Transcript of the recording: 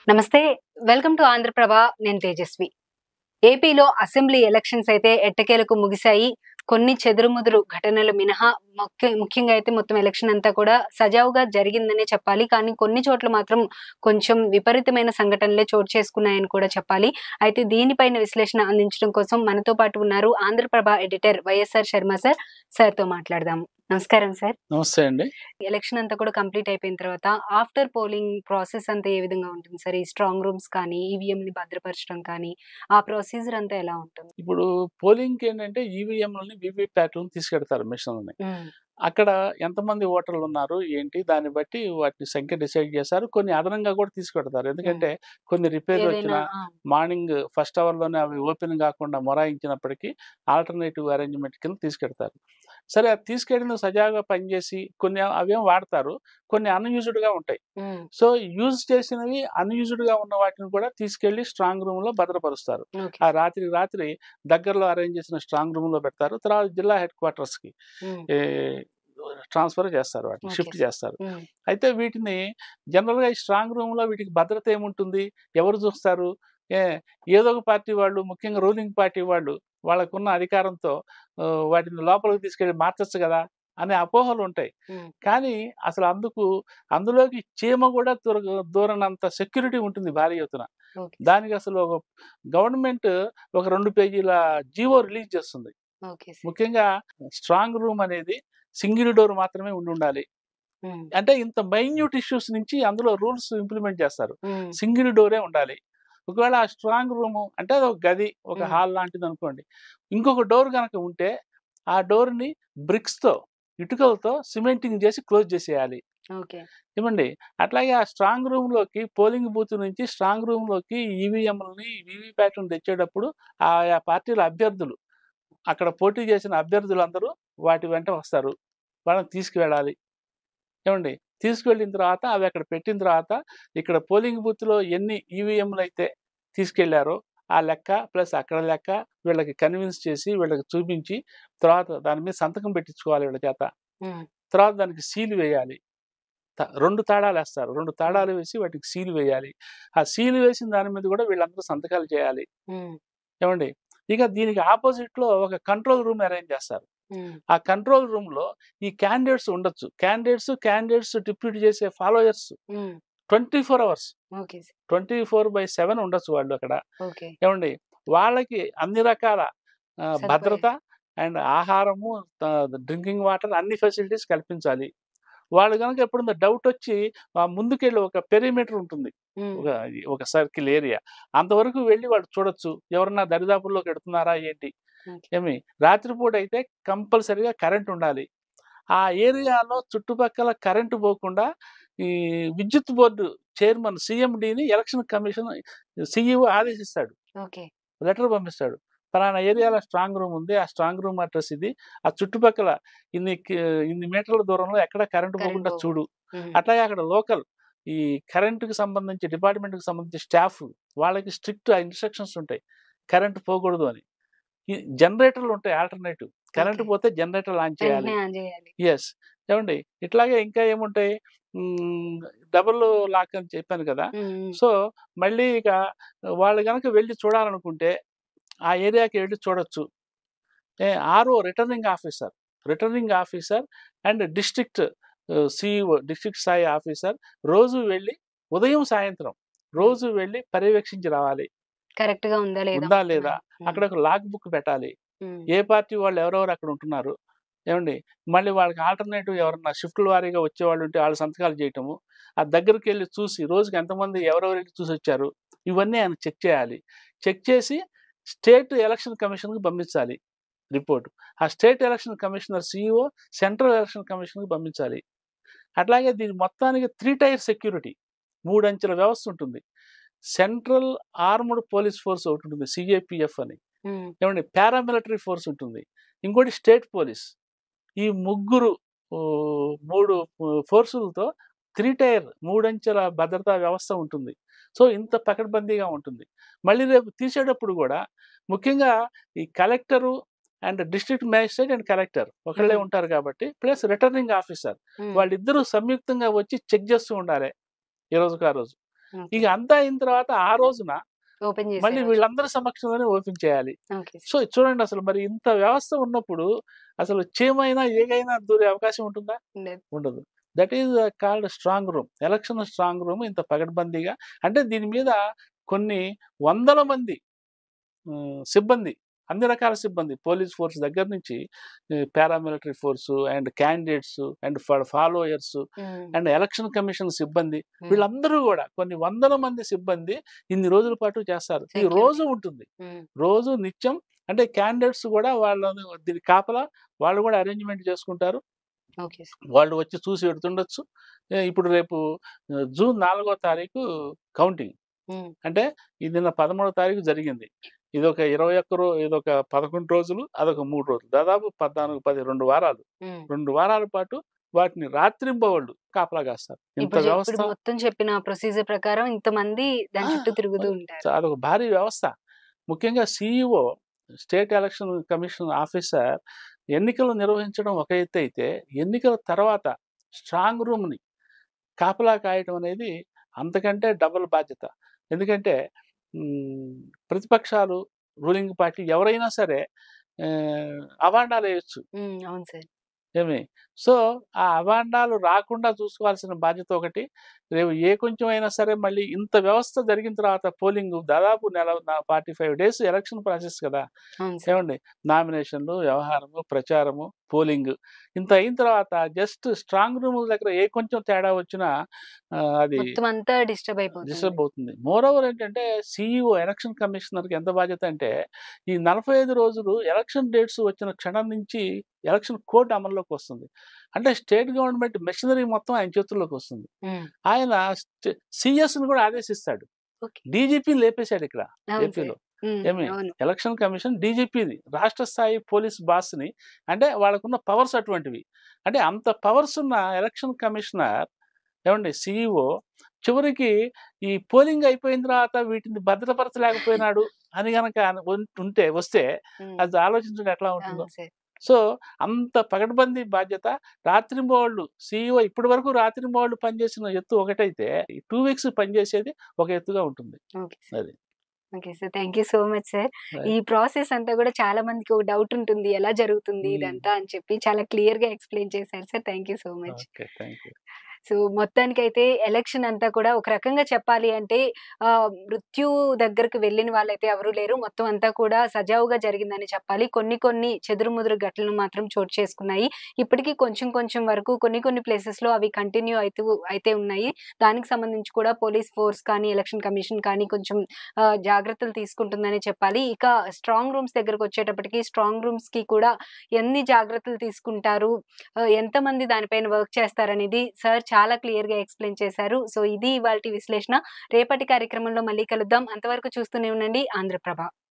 నమస్తే. Welcome to Andhraprabha. నేను తేజస్వి. ఏపీలో అసెంబ్లీ ఎలక్షన్స్ అయితే ఎట్టకేలకు ముగిశాయి. కొన్ని చెదురుమదురు ఘటనలు మినహా ముఖ్యంగా అయితే మొత్తం ఎలక్షన్ అంతా కూడా సజావుగా జరిగిందనే చెప్పాలి. కానీ కొన్ని చోట్ల మాత్రం కొంచెం విపరీతమైన సంఘటనలే చోటు చేసుకున్నాయని కూడా చెప్పాలి. అయితే దీనిపైన విశ్లేషణ అందించడం కోసం మనతో పాటు ఉన్నారు ఆంధ్రప్రభ ఎడిటర్ వైఎస్ఆర్ శర్మ సార్. సార్‌తో మాట్లాడదాం. నమస్కారం సార్. నమస్తే అండి. ఎలక్షన్ అంతా కూడా కంప్లీట్ అయిపోయిన తర్వాత ఆఫ్టర్ పోలింగ్ ప్రాసెస్ అంతా ఏ విధంగా ఉంటుంది సార్? ఈ స్ట్రాంగ్ రూమ్స్ కానీ, ఈవీఎంని భద్రపరచడం కానీ, ఆ ప్రొసీజర్ అంతా ఎలా ఉంటుంది? ఇప్పుడు పోలింగ్‌కి ఏంటంటే ఈవీఎంలని, వీవీప్యాట్‌లని తీసుకెడతారు మిషన్‌లని. హ్మ్. అక్కడ ఎంతమంది ఓటర్లు ఉన్నారు, ఏంటి దాన్ని బట్టి వాటి సంఖ్య డిసైడ్ చేస్తారు. కొన్ని అదనంగా కూడా తీసుకెడతారు. ఎందుకంటే కొన్ని రిపేర్‌లు ఏదైనా వచ్చినా మార్నింగ్ ఫస్ట్ అవర్‌లోనే అవి ఓపెన్ కాకుండా మొరాయించినప్పటికీ ఆల్టర్‌నేటివ్ అరేంజ్‌మెంట్ కింద తీసుకెడతారు. సరే అది తీసుకెళ్ళిన సజావుగా పనిచేసి కొన్ని అవేం వాడతారు. కొన్ని అన్‌యూజ్డ్‌గా ఉంటాయి. హ్మ్. సో, యూజ్ చేసినవి అన్‌యూజ్డ్‌గా ఉన్న వాటిని కూడా తీసుకెళ్ళి స్ట్రాంగ్ రూమ్‌లో భద్రపరుస్తారు. ఓకే. ఆ రాత్రి దగ్గరలో అరేంజ్ చేసిన స్ట్రాంగ్ రూమ్‌లో పెడతారు. తర్వాత జిల్లా హెడ్ క్వార్టర్స్‌కి హ్మ్. ఏ ట్రాన్స్‌ఫర్ చేస్తారు వాటిని. Okay shift sir. చేస్తారు. హ్మ్. అయితే వీటిని జనరల్‌గా ఈ స్ట్రాంగ్ రూమ్‌లో వీటికి భద్రత ఏముంటుంది? ఎవరు చూస్తారు? ఏ ఏదో ఒక పార్టీ వాళ్ళు, ముఖ్యంగా రూలింగ్ పార్టీ వాళ్ళు వాళ్ళకున్న అధికారంతో వాటిని లోపలికి తీసుకెళ్ళి మార్చొచ్చు గదా! అనే అపోహలుంటాయి. హ్మ్. కానీ అసలు అందులోకి చీమ గూడా దూరనంత సెక్యూరిటీ ఉంటుంది భారీ ఎత్తున. ఓకే. దానికి అసలు ఒక గవర్నమెంట్ ఒక 2 పేజీల జీవో రిలీజ్ చేస్తుంది. Okay sir. ముఖ్యంగా స్ట్రాంగ్ రూమ్ అనేది సింగిల్ డోర్ మాత్రమే ఉండుండాలి. హ్మ్. అంటే ఇంత మైన్యూట్ ఇష్యూస్ నుంచి అందులో రూల్స్ ఇంప్లిమెంట్ చేస్తారు. హ్మ్. సింగిల్ డోరే ఉండాలి. ఒకవేళ ఆ స్ట్రాంగ్ రూము అంటే అదొక గది, ఒక హ్మ్. హాల్ లాంటిదనుకోండి. ఇంకొక డోర్ గనక ఉంటే, ఆ డోర్‌ని బ్రిక్స్‌తో, ఇటుకలతో సిమెంటింగ్ చేసి క్లోజ్ చేసేయాలి. ఓకే. ఏమండి? అట్లాగే ఆ స్ట్రాంగ్ రూమ్‌లోకి పోలింగ్ బూత్ నుంచి స్ట్రాంగ్ రూమ్‌లోకి ఈవీఎంలని, వీవీప్యాట్‌లని తెచ్చేటప్పుడు ఆయా పార్టీల అభ్యర్థులు, అక్కడ పోటీ చేసిన అభ్యర్థులందరూ వాటి వెంట వస్తారు. వాళ్ళని తీసుకువెళ్ళాలి. ఏవండీ? తీసుకువెళ్ళిన తర్వాత అవి అక్కడ పెట్టిన తర్వాత ఇక్కడ పోలింగ్ బూత్‌లో ఎన్ని ఈవీఎంలయితే తీసుకెళ్లారో ఆ లెక్క ప్లస్ అక్కడ లెక్క వీళ్ళకి కన్విన్స్ చేసి, వీళ్ళకి చూపించి, తర్వాత దాని మీద సంతకం పెట్టించుకోవాలి వీళ్ళ చేత. హ్మ్. తర్వాత దానికి సీల్ వేయాలి. 2 తాళాలేస్తారు. 2 హ్మ్. తాళాలు వేసి వాటికి సీల్ వేయాలి. ఆ సీల్ వేసిన దాని మీద కూడా వీళ్ళందరూ సంతకాలు చేయాలి. హ్మ్. ఏవండీ? ఇక దీనికి అపోజిట్‌లో ఒక కంట్రోల్ రూమ్ అరేంజ్ చేస్తారు. హ్మ్. ఆ కంట్రోల్ రూమ్‌లో ఈ క్యాండిడేట్స్ ఉండొచ్చు. క్యాండిడేట్స్ డిప్యూట్ చేసే ఫాలోయర్స్ హ్మ్. 24 అవర్స్, ఓకే సార్. 24/7 ఉండొచ్చు వాళ్ళు అక్కడ. ఓకే. ఏవండీ? వాళ్ళకి అన్ని రకాల సదుపాయాలు. భద్రత అండ్ ఆహారము, డ్రింకింగ్ వాటర్ అన్ని ఫెసిలిటీస్ కల్పించాలి. వాళ్ళు గనక ఎప్పుడన్నా డౌటొచ్చి ముందుకెళ్ళి ఒక పెరిమీటర్ ఉంటుంది. హ్మ్. ఒక సర్కిల్ ఏరియా. అంతవరకు వెళ్లి వాళ్ళు చూడొచ్చు. ఎవరన్నా దరిదాపుల్లోకి ఎడుతున్నారా ఏంటి? ఓకే. ఏమి రాత్రిపూటైతే కంపల్సరీగా కరెంట్ ఉండాలి. ఆ ఏరియాలో చుట్టుపక్కల కరెంట్ పోకుండా ఈ విద్యుత్ బోర్డు చైర్మన్ సీఎండీని ఎలక్షన్ కమిషన్ సీఈఓ ఆదేశిస్తాడు. ఓకే. లెటర్ పంపిస్తాడు. పలానా ఏరియాలో స్ట్రాంగ్ రూమ్ ఉంది. ఆ స్ట్రాంగ్ రూమ్ అడ్రెస్ ఇది. ఆ చుట్టుపక్కల ఇన్ని కి ఇన్ని మీటర్ల దూరంలో ఎక్కడ కరెంట్ కరెంట్ పోకుండా చూడు. పోకూడదు. హ్మ్. అట్లాగే అక్కడ లోకల్ ఈ కరెంట్‌కి సంబంధించి డిపార్ట్‌మెంట్‌కి సంబంధించి స్టాఫ్ వాళ్ళకి స్ట్రిక్ట్ ఇన్‌స్ట్రక్షన్స్ ఉంటాయి. కరెంట్ పోకూడదు అని. ఈ జనరేటర్‌లుంటాయి ఆల్టర్‌నేటివ్. Current okay. పోతే జనరేటర్ ఆన్ చేయాలి. వెంటనే ఆన్ చేయాలి. యెస్. ఏవండీ ఇట్లాగే ఇంకా ఏముంటాయి? హ్మ్. డబుల్ లాక్ అని చెప్పాను కదా! హ్మ్. హ్మ్. సో, మళ్ళీ ఇక వాళ్ళు గనక వెళ్లి చూడాలనుకుంటే ఆ ఏరియాకి వెళ్లి చూడొచ్చు. RO returning officer and district CEO district స్థాయి ఆఫీసర్ రోజు వెళ్లి సాయంత్రం హ్మ్. రోజు వెళ్లి పర్యవేక్షించి రావాలి. కరెక్ట్‌గా ఉందా లేదా ఉందా మొత్తం లేదా? అని. హ్మ్. అక్కడ ఒక లాగ్ బుక్ పెట్టాలి. హ్మ్. ఏ పార్టీ వాళ్ళు ఎవరెవరు అక్కడ ఉంటున్నారు. ఏవండీ? మళ్ళీ వాళ్ళకి ఆల్టర్‌నేటివ్ ఎవరన్నా షిఫ్ట్‌ల వారీగా వచ్చేవాళ్ళుంటే ఆళ్ళ సంతకాలు చేయటము. ఆ దగ్గరికెళ్లి చూసి రోజుకి ఎంతమంది ఎవరెవరెళ్లి చూసొచ్చారు. ఇవన్నీ ఆయన చెక్ చేయాలి. చెక్ చేసి స్టేట్ ఎలక్షన్ కమిషన్‌కి పంపించాలి రిపోర్ట్. ఆ state election commissioner CEO central election కమిషన్‌కి పంపించాలి. అట్లాగే దీని మొత్తానికి 3 టైర్ సెక్యూరిటీ. 3 అంచెల వ్యవస్థ ఉంటుంది. సెంట్రల్ ఆర్మ్డ్ పోలీస్ ఫోర్స్ ఒకటుంటుంది. సీఏపీఎఫ్ అని. హ్మ్. ఏవండీ పారామిలిటరీ ఫోర్స్ ఉంటుంది. ఇంకోటి స్టేట్ పోలీస్. ఈ ముగ్గురు 3 ఫోర్సులతో 3 టైర్ 3 అంచెల భద్రతా వ్యవస్థ ఉంటుంది. సో, ఇంత పకడ్బందీగా ఉంటుంది. మళ్ళీ రేపు తీసేటప్పుడు గూడా ముఖ్యంగా ఈ collector and district magistrate and collector ఒకళ్ళే హ్మ్. ఉంటారు కాబట్టి ప్లస్ రిటర్నింగ్ ఆఫీసర్ హ్మ్. వాళ్ళిద్దరూ సంయుక్తంగా వచ్చి చెక్ చేస్తూ ఉండాలి. ఏ రోజుకి ఆ రోజు. ఓకే. ఇక అంతా అయిన తర్వాత ఆ రోజున ఓపెన్ చేసే మళ్ళీ రోజు. వీళ్ళందరి సమక్షంలోనే ఓపెన్ చేయాలి. Okay sir. సో చూడండి అసలు మరి ఇంత వ్యవస్థ ఉన్నప్పుడు అసలు చీమైనా, ఏగైనా దూరే అవకాశం ఉంటుందా? ఉండదు. ఉండదు. That is called strong room. Election strong room ఇంత పకడ్బందీగా అంటే దీని మీద కొన్ని వందల మంది సిబ్బంది, అన్ని రకాల సిబ్బంది పోలీస్ ఫోర్స్ దగ్గర నుంచి paramilitary force and candidates and followers హ్మ్. అండ్ ఎలక్షన్ కమిషన్ సిబ్బంది హ్మ్. వీళ్ళందరూ కూడా కొన్ని వందల మంది సిబ్బంది ఇన్ని రోజుల పాటు చేస్తారు. ఈ సెక్యూరిటీ. రోజు ఉంటుంది. హ్మ్. రోజు నిత్యం అంటే క్యాండిడేట్స్ కూడా వాళ్ళని దీని కాపలా వాళ్ళు కూడా అరేంజ్‌మెంట్ చేసుకుంటారు. Okay sir. వాళ్ళు వచ్చి చూసి వెళ్తుండొచ్చు. ఇప్పుడు రేపు జూన్ 4వ తారీఖు కౌంటింగ్. హ్మ్. అంటే ఇది నిన్న 13వ తారీఖు జరిగింది. ఇదొక 11 రోజులు, అదొక 3 రోజులు. దాదాపు 14, 2 వారాలు. హ్మ్. 2 వారాల పాటు వాటిని రాత్రింబవళ్ళు కాపలా కాస్తారు. ఇంత ఇప్పుడు వ్యవస్థ ఇప్పుడు మొత్తం చెప్పిన ప్రొసీజర్ ప్రకారం ఇంతమంది దాని ఆ! చుట్టూ తిరుగుతూ మరి ఉంటారు. అదొక భారీ వ్యవస్థ. ముఖ్యంగా CEO state election commission officer ఎన్నికలు నిర్వహించడం ఒక ఎత్తైతే, ఎన్నికల తర్వాత స్ట్రాంగ్ రూమ్‌ని కాపలా కాయటం అనేది అంతకంటే డబుల్ బాధ్యత. ఎందుకంటే హ్మ్, ప్రతిపక్షాలు, రూలింగ్ పార్టీ ఎవరైనా సరే అవాండాలేయొచ్చు. అవును సార్. ఏమి? సో, ఆ అవాండాలు రాకుండా చూసుకోవాల్సిన బాధ్యత ఒకటి. రేపు ఏ కొంచెం అయినా సరే మళ్ళీ ఇంత వ్యవస్థ జరిగిన తర్వాత పోలింగు దాదాపు 45 డేస్ ఎలక్షన్ ప్రాసెస్ కదా! అవును సార్. ఏవండీ? నామినేషన్‌లు, వ్యవహారము, ప్రచారము, పోలింగ్ ఇంత అయిన తర్వాత జస్ట్ స్ట్రాంగ్ రూముల దగ్గర ఏ కొంచెం తేడా వచ్చినా అది మొత్తం అంతా డిస్టర్బ్ అయిపోతుంది. డిస్టర్బ్ అవుతుంది. మోరోవర్ ఏంటంటే సీఈఓ ఎలక్షన్ కమిషనర్‌కి ఎంత బాధ్యత అంటే, ఈ 45 రోజులు ఎలక్షన్ డేట్స్ వచ్చిన క్షణం నుంచి ఎలక్షన్ కోడ్ అమల్లోకొస్తుంది. అంటే స్టేట్ గవర్నమెంట్ మెషినరీ మొత్తం ఆయన చేతుల్లోకొస్తుంది. హ్మ్. ఆయన సీఎస్‌ని కూడా ఆదేశిస్తాడు. ఓకే. డీజీపీని లేపేశాడిక్కడ అవును సార్. ఏపీలో. ఏమి? అవును. ఎలక్షన్ కమిషన్ డీజీపీది. రాష్ట్ర స్థాయి పోలీస్ బాస్‌ని అంటే వాళ్ళకున్న పవర్స్ అటువంటివి. అంటే అంత పవర్స్ ఉన్న ఎలక్షన్ కమిషనర్ ఏవండీ సీఈఓ చివరికి ఈ పోలింగ్ అయిపోయిన తర్వాత వీటిని భద్రపరచలేకపోయినాడు అని గనక వస్తే హ్మ్. అది ఆలోచించండి ఎట్లా ఉంటుందో. అవును సార్. సో, అంత పకడ్బందీ బాధ్యత రాత్రింబవళ్ళు సీఈఓ ఇప్పటి వరకు రాత్రింబవళ్ళు పనిచేసిన ఎత్తు ఒకటైతే, ఈ 2 వీక్స్ పనిచేసేది ఒక ఎత్తుగా ఉంటుంది. Okay sir. అది. Okay sir. Thank you so much sir. ఈ రైట్. ప్రాసెస్ అంతా కూడా చాలా మందికి ఒక డౌట్ ఉంటుంది. ఎలా జరుగుతుంది హ్మ్. ఇదంతా అని చెప్పి చాలా క్లియర్‌గా ఎక్స్‌ప్లెయిన్ చేశారు sir. Thank you so much. Okay. Thank you. So, మొత్తానికైతే ఎలక్షన్ అంతా కూడా ఒక రకంగా చెప్పాలి అంటే మృత్యువు దగ్గరికి వెళ్ళిన వాళ్ళైతే ఎవరు లేరు. మొత్తం అంతా కూడా సజావుగా జరిగిందని చెప్పాలి. కొన్ని కొన్ని చెదురుమదురు ఘటనలు మాత్రం చోటు చేసుకున్నాయి. ఇప్పటికి కొంచెం కొంచెం వరకు కొన్ని కొన్ని ప్లేసెస్‌లో అవి కంటిన్యూ అయితే ఉన్నాయి. దానికి సంబంధించి కూడా పోలీస్ ఫోర్స్ కానీ, ఎలక్షన్ కమిషన్ కానీ కొంచెం జాగ్రత్తలు తీసుకుంటుందనే చెప్పాలి. ఇక స్ట్రాంగ్ రూమ్స్ దగ్గరకొచ్చేటప్పటికి స్ట్రాంగ్ రూమ్స్‌కి కూడా ఎన్ని జాగ్రత్తలు తీసుకుంటారు, ఎంతమంది దానిపైన వర్క్ చేస్తారనేది సార్ చాలా క్లియర్‌గా ఎక్స్‌ప్లెయిన్ చేశారు. సో, ఇది ఇవాల్టి విశ్లేషణ. రేపటి కార్యక్రమంలో మళ్ళీ కలుద్దాం. అంతవరకు చూస్తూనే ఉండండి ఆంధ్రప్రభ.